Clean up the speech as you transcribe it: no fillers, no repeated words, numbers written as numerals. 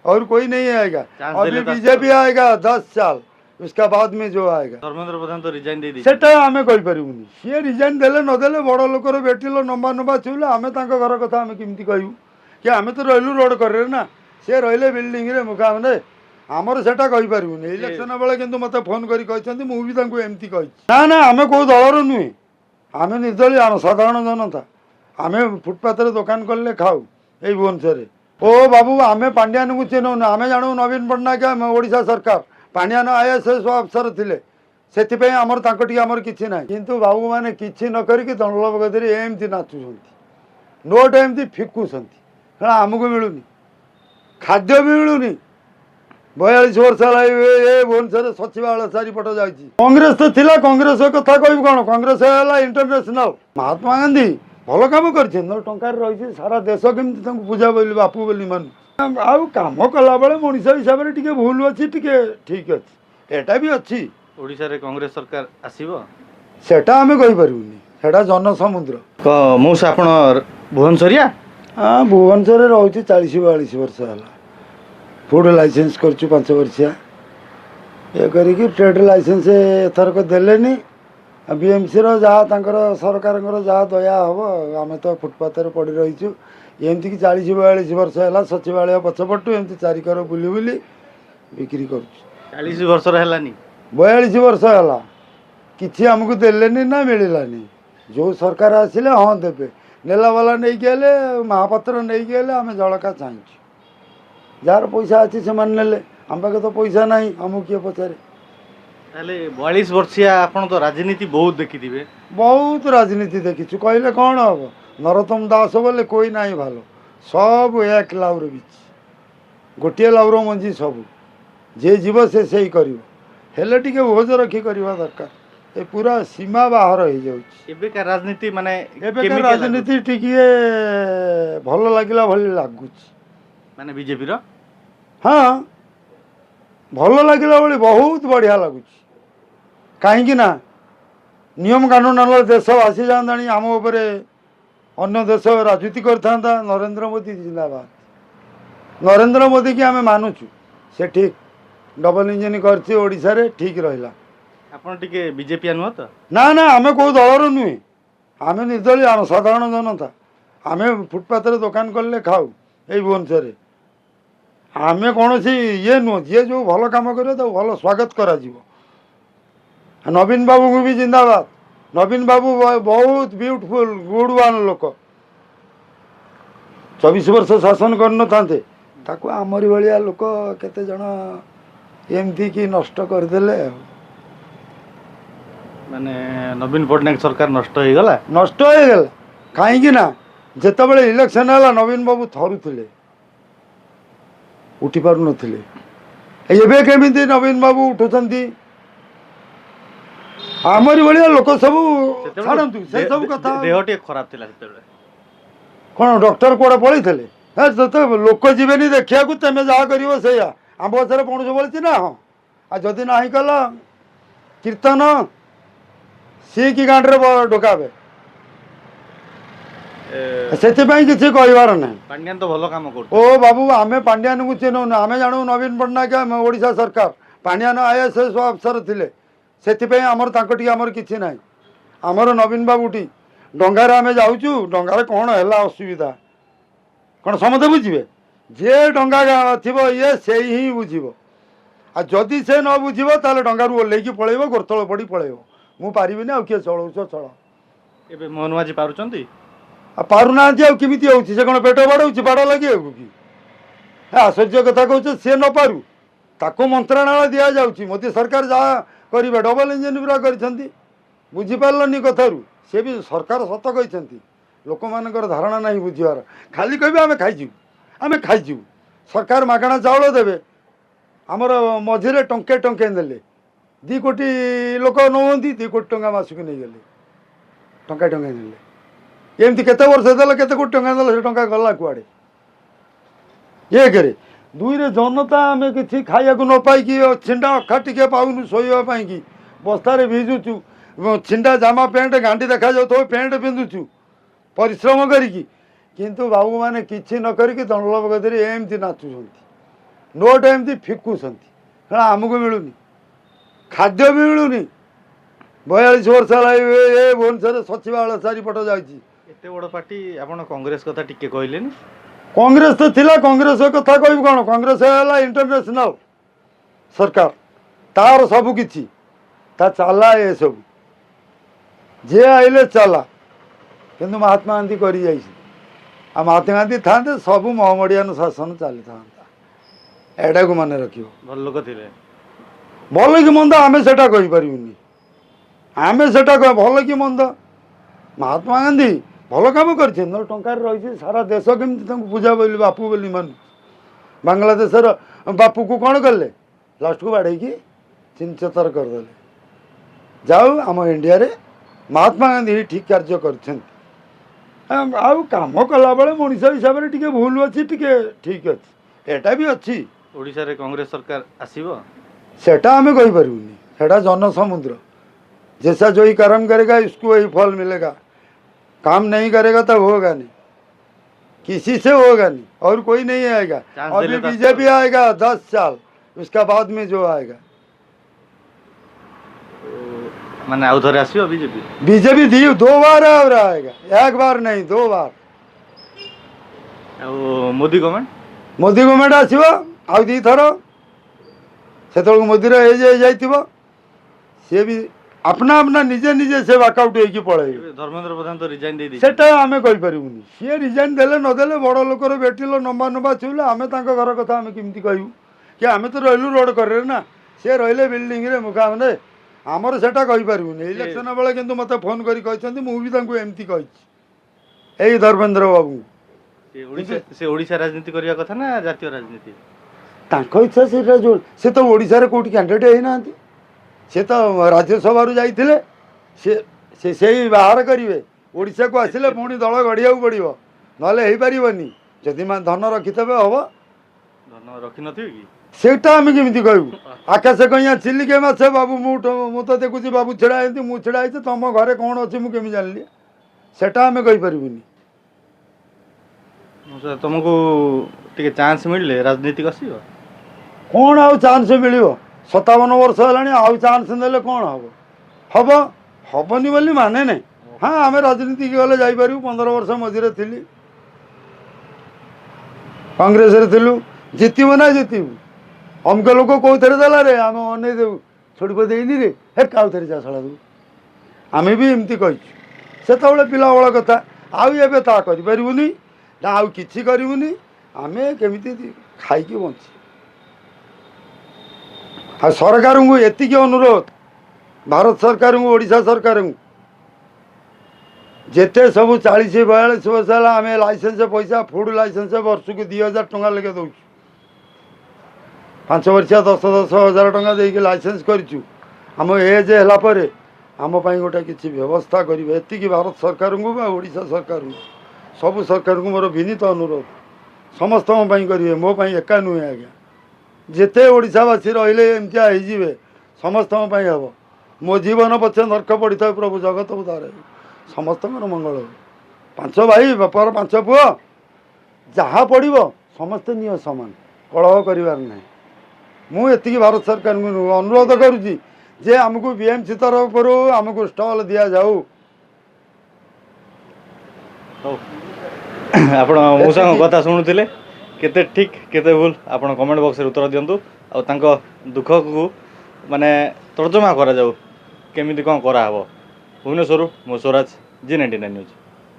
और कोई नहीं आएगा। चांस अभी देले तो बीजेपी आएगा 10 साल, उसका बाद में जो आएगा धर्मेंद्र प्रधान तो रिजाइन दे दी सेटा आमे कहि परिबुनी। सी रिजाइन देले न देले बड़ लोकर बेटिलो नंबा नंबा छुले आमे तांको घर कथा आमे केमती कहू कि आमे तो रहलु रोड करे ना, से रहिले बिल्डिंग रे मुकामने आमर सेटा कहि परिबुनी। इलेक्शन बेले किंतु मते फोन करी कहछन्ती मु भी तांको एमती कहि ना ना आमे को दलर नुहे, आमे निर्दलीय साधारण जनता। आमे फुटपाथ रे दुकान करले खाऊ ए भुवनेश्वर। ओ बाबू आमे पांड्यान को चिन्हू ना, आमे जानू नवीन पट्टनायक ओडिशा सरकार पांड्यान आईएएस अफसर थिले, से आमर किसी ना किंतु बाबू मैंने किसी न करी दंडल गदी एमती नाचुंट नोट एमती फिकुंट क्या आमको मिलूनी खाद्य भी मिलूनी। 42 वर्ष है भुवनेश्वर सचिवालय चारिपट जा कांग्रेस तो थिला, कांग्रेस कथा कह कौन, कांग्रेस है इंटरनेशनल। महात्मा गांधी भल कम कर टंकार रही सारा देश केमती पूजा बोली बापू बोली मान आउ कम कला बेले मनीष हिसाब से टी भूल अच्छी टी ठीक अच्छे एटा भी अच्छी। ओडिशा रे कांग्रेस सरकार आसीबो सेटा आमे कहि परिबुनी, सेटा जन समुद्र। मौसा आपण भुवनेश्वरिया? हाँ भुवनेश्वर रही 40-42 वर्ष है। फूड लाइसेंस कर 5 वर्षिया ये करके ट्रेड लाइसेंस एथरक देलेनी। बीएमसी जहाँ सरकार जहाँ दया हम आम तो फुटपाथ पड़ रहीचु एमती कि 40-42 वर्ष है सचिवालय पछपटू एमती चारिकर बुली बुली बिक्री कर 40 वर्ष है 42 वर्ष है किसी आमको देलेनी ना मिलानी। जो सरकार आसिले हाँ देवे नेला वाला नहीं गले महापात्र नहीं गले आम जलका चाहूँ जार पैसा अच्छी से ने आम पाखे तो पैसा ना आमको किए पचारे। 42 वर्षिया आपण तो राजनीति बहुत देखी बहुत राजनीति देखी कहले कौन हम नरोत्तम दास बोले कोई ना भालो सब एक लाउर बीच गोटे लाउर मंजी सब जे जीव से सही कर हेले टिके भोज रखी करवा दरकार। ए पूरा सीमा बाहर हो जाउछि राजनीति माने एबेका राजनीति टिके भल लागिला भली लागुछि माने बीजेपी रो हाँ भल लागिला भली बहुत बढ़िया लगुछि। कहीं ना नियम कानून देश आसी जानी आम उपरे अन्य देश राजनीति करता नरेंद्र मोदी जिंदाबाद। नरेंद्र मोदी की आम मानुचु से ठीक डबल इंजिन करछि ओडिशा रे ठीक रहिला। आपण टिके बीजेपी नुह तो ना ना आमे को दलर नुहे, आमे निर्दलीय साधारण जनता। आमे फुटपाथ रे दुकान करले खाऊ ए भुवनेश्वर। आमे कौन ये नुह जी जो भल कम कर भल स्वागत करा जीवो। नवीन बाबू को भी जिंदाबाद। नवीन बाबू बहुत ब्यूटीफुल गुड वन लोक 24 वर्ष शासन करते ताको आमरी भाया लोक केते जन एमती कि नष्ट करदेले। माने नवीन पट्टनायक सरकार नष्ट हो गला कहीं ना जिते इलेक्शन है नवीन बाबू थरुले उठी पार नथिले केमी नवीन बाबू उठुंती आमरी भाया लोक सब छाड़ू से सब कथा देह टे खराब थिला कौन डॉक्टर कौड़े पलैते लोक जीवेनि देखा तेमे जहाँ कर आम गचर पणस बोली ना हाँ आ जदि ना कल कीर्तन सी कि गाँव ढोकाबे से किसी कहबार ना। पांड्यान तो भल काम कर ओ बाबू आमे पांड्यान को चिन्हू ना, आमे जानू नवीन पट्टनायक ओडिशा सरकार पांड्यान आईएएस अफसर थिले, से आमर आमर किसी ना आमर नवीन बाबूटी डंगार आमे जाऊँ डंगार कौन है असुविधा कौन समझे बुझे जे डंगा थी ये से ही बुझे आ जदि से न बुझे ताले डंगार ओल्लैकी पलैब गोरतल पड़ी पलैब मु पारिबिनी आ किए चलाउछ चल एबे मोहन माझी पारुचंती आ पारुना केमिति होउछि से कोन पेट बाड़ौछि बाड़ लगे कि आश्चर्य कथा कहछ से न पारु ताको मंत्रणालय दिया जाउछि मोदी सरकार जहाँ करिबे डबल इंजिन पूरा करिसंती बुझी पारलनी कथारू से भी सरकार सत कहते लोक मानकर धारणा नहीं बुझार खाली कहे आम खाइजु सरकार मागणा चाउल देवे आमर मझे टंके टंके देले 2 कोटी लोक नौंती 2 कोटी टंका मासक नहीं गले टंका टंका नेले एमती केते वर्ष देला केते कोटी टंका देला से टंका गला कुआडे ये करे 2 रे जनता आम कि खाया न पाई छिंडा अखा टिके पाऊनु शोवाई कि बस्तार भिजुचु छिंडा जामा पैंट गांडी देखा जाऊ पैंट पिंधुचु परिश्रम करिकी किंतु बाबू माने किछि न करिकी दंडल गदी एमती नाचुंट ନୋଟ୍ ଏମିତି ଫିକୁଛନ୍ତି କାରଣ ଆମକୁ ମିଳୁନି, ଖାଦ୍ୟ ବି ମିଳୁନି। 42 ବର୍ଷ ହେଲା ଏ ଭୁବନେଶ୍ୱରରେ ସଚିବାଳୟ ଚାରିପଟ ଯାଇଛି। ଏତେ ବଡ଼ ପାର୍ଟି ଆପଣ କଂଗ୍ରେସ କଥା ଟିକେ କହିଲେନି। କଂଗ୍ରେସ ତ ଥିଲା, କଂଗ୍ରେସ କଥା କହିବୁ କ'ଣ? କଂଗ୍ରେସ ହେଲା ଇଣ୍ଟରନ୍ୟାସନାଲ ସରକାର, ତାର ସବୁ କିଛି ତା ଚାଲା ଏସବୁ ଯିଏ ଆଇଲେ ଚାଲା। କିନ୍ତୁ ମହାତ୍ମା ଗାନ୍ଧୀ କରି ଯାଇଛି। ଆଉ ମହାତ୍ମା ଗାନ୍ଧୀ ଥାନ୍ତେ ସବୁ ମହମଡ଼ିଆନ ଶାସନ ଚାଲିଥାନ୍ତା। ଏଟାକୁ ମନେ ରଖିବ। ଭଲ ଲୋକ ଥିଲେ। ଭଲ କି ମନ୍ଦ ଆମେ ସେଟା କହିପାରିବୁନି। ଆମେ ସେଟା ଭଲ କି ମନ୍ଦ ମହାତ୍ମା ଗାନ୍ଧୀ ଭଲ କାମ କରିଛନ୍ତି। ଟଙ୍କାରେ ରହିଛି ସାରା ଦେଶ କେମିତି ତାଙ୍କୁ ପୂଜା ବୋଲି ବାପୁ ବୋଲି ମାନୁ। ବାଂଲାଦେଶର ବାପୁକୁ କ'ଣ କଲେ? ଲାଷ୍ଟକୁ ବାଡ଼େଇକି ଚିହ୍ନଚତର କରିଦେଲେ। ଯାଉ ଆମ ଇଣ୍ଡିଆରେ ମହାତ୍ମା ଗାନ୍ଧୀ ଠିକ୍ କାର୍ଯ୍ୟ କରିଛନ୍ତି। ଆଉ କାମ କଲାବେଳେ ମଣିଷ ହିସାବରେ ଟିକେ ଭୁଲ ଅଛି, ଟିକେ ଠିକ୍ ଅଛି, ଏଟା ବି ଅଛି। ଓଡ଼ିଶାରେ କଂଗ୍ରେସ ସରକାର ଆସିବ? सेटा हमें कही पारिबुनी, सेटा जन समुद्र। जैसा जो ही कर्म करेगा इसको वही फल मिलेगा। काम नहीं करेगा तब होगा नहीं, किसी से होगा नहीं, और कोई नहीं आएगा। अभी बीजेपी आएगा 10 साल, उसका बाद में जो आएगा। माने आउ थरे आसीबो बीजेपी? बीजेपी दी 2 बार और आएगा, 1 बार नहीं 2 बार। मोदी गवर्नमेंट? मोदी गवर्नमेंट आसीबो आउ 2 थर। सेतल मोदी रे जाइथिबो, से भी अपना अपना निजे निजे से वाकआउट होइकी पळाई। धर्मेंद्र प्रधान तो रिजाइन दे दी। सेटा हमें कहि परिबुनी। से रिजाइन देले न देले बड़ लोकर बेटिलो नंबा नंबा छुले हमें तांका घर कथा हमें किमती कहू कि हमें तो रहलु रोड करे ना, से रहिले बिल्डिंग रे मुखा माने हमर सेटा कहि परिबुनी। इलेक्शन बेले किंतु मते फोन करी कहछन्ती, मु भी तांको एमती कहिछि एई धर्मेंद्र बाबू। से ओडिशा राजनीति करिया कथा ना जातीय राजनीति? तांको इच्छा से तो ओडिशा रे कोठी कैंडिडेट हेई नांती। से तो राज्यसभा जाइथिले, से सेही बाहर करिवे। ओडिशा को आसिले पुणी दल गढ़िया पड़ो नले हेई परिबनी। जदि मान धन रखिथबे हबो। धन रखि नथिबे कि सेटा हम केमिति कहू? आकाश कहिया चिलिके माछ बाबू मु तो देखुची बाबू छिड़ा हेंती, मु छिड़ा हेछि, तम घरे कोन अछि मु केमि जानली? सेटा हमें कहि परिबनी। तुमको टिके चांस मिलले राजनीति आसीबो? कौन आउ चांस मिलिबो? 57 वर्ष हेलानी आउ चांस देले कौन हबो? हबो हबनी बोली माने नहीं। हाँ आम राजनीति गले जापर 15 वर्ष मझे थी कांग्रेस थिलु, जितबू ना जितबू अमक लोक कौन देला रे आम अनै देव छोड़ देनी रे हे काउ थे चाषड़ा दू आम भी एमती कही से पिला बड़ कथा आउ ता करूनी ना आउ कि करूनी आम केमी खाई बंची आ सरकार को एति अनुरोध भारत सरकार को ओडिशा सरकार को जेते सब 40-42 वर्ष है आम लाइसेंस पैसा फूड लाइसेंस वर्ष को 2000 टंका लेके दौ 5 वर्षिया 10,000 टंका देके लाइसेंस करूँ आम एज है आम गोटे किसी व्यवस्था करेंगे एति भारत सरकार को ओडिशा सरकार को सब सरकार को मोर विनीत अनुरोध समस्त करेंगे मो एका नुहे आज्ञा जेते ओडिशावासी रहिले एमतिया होइजिवे समस्त हम मो जीवन पछे नर्क पड़ी था प्रभु जगत उदार समस्त मंगल हो 5 भाई बापर 5 पुओ जहाँ पड़ो समस्ते निय समान कलह करिवार नहीं मु एति भारत सरकार को अनुरोध करुच्ची जे आमको बीएमसी तरफ आमको स्टॉल दिया जाऊ। आपण मौसा कथा शुणुले केते ठीक केते भूल आपण कमेंट बॉक्स रे उत्तर दियंतु आ तांको दुख को माने तर्जमा करा जाऊ केमिति कोन करा हबो। भुवनेश्वर मो स्वराज G99 न्यूज।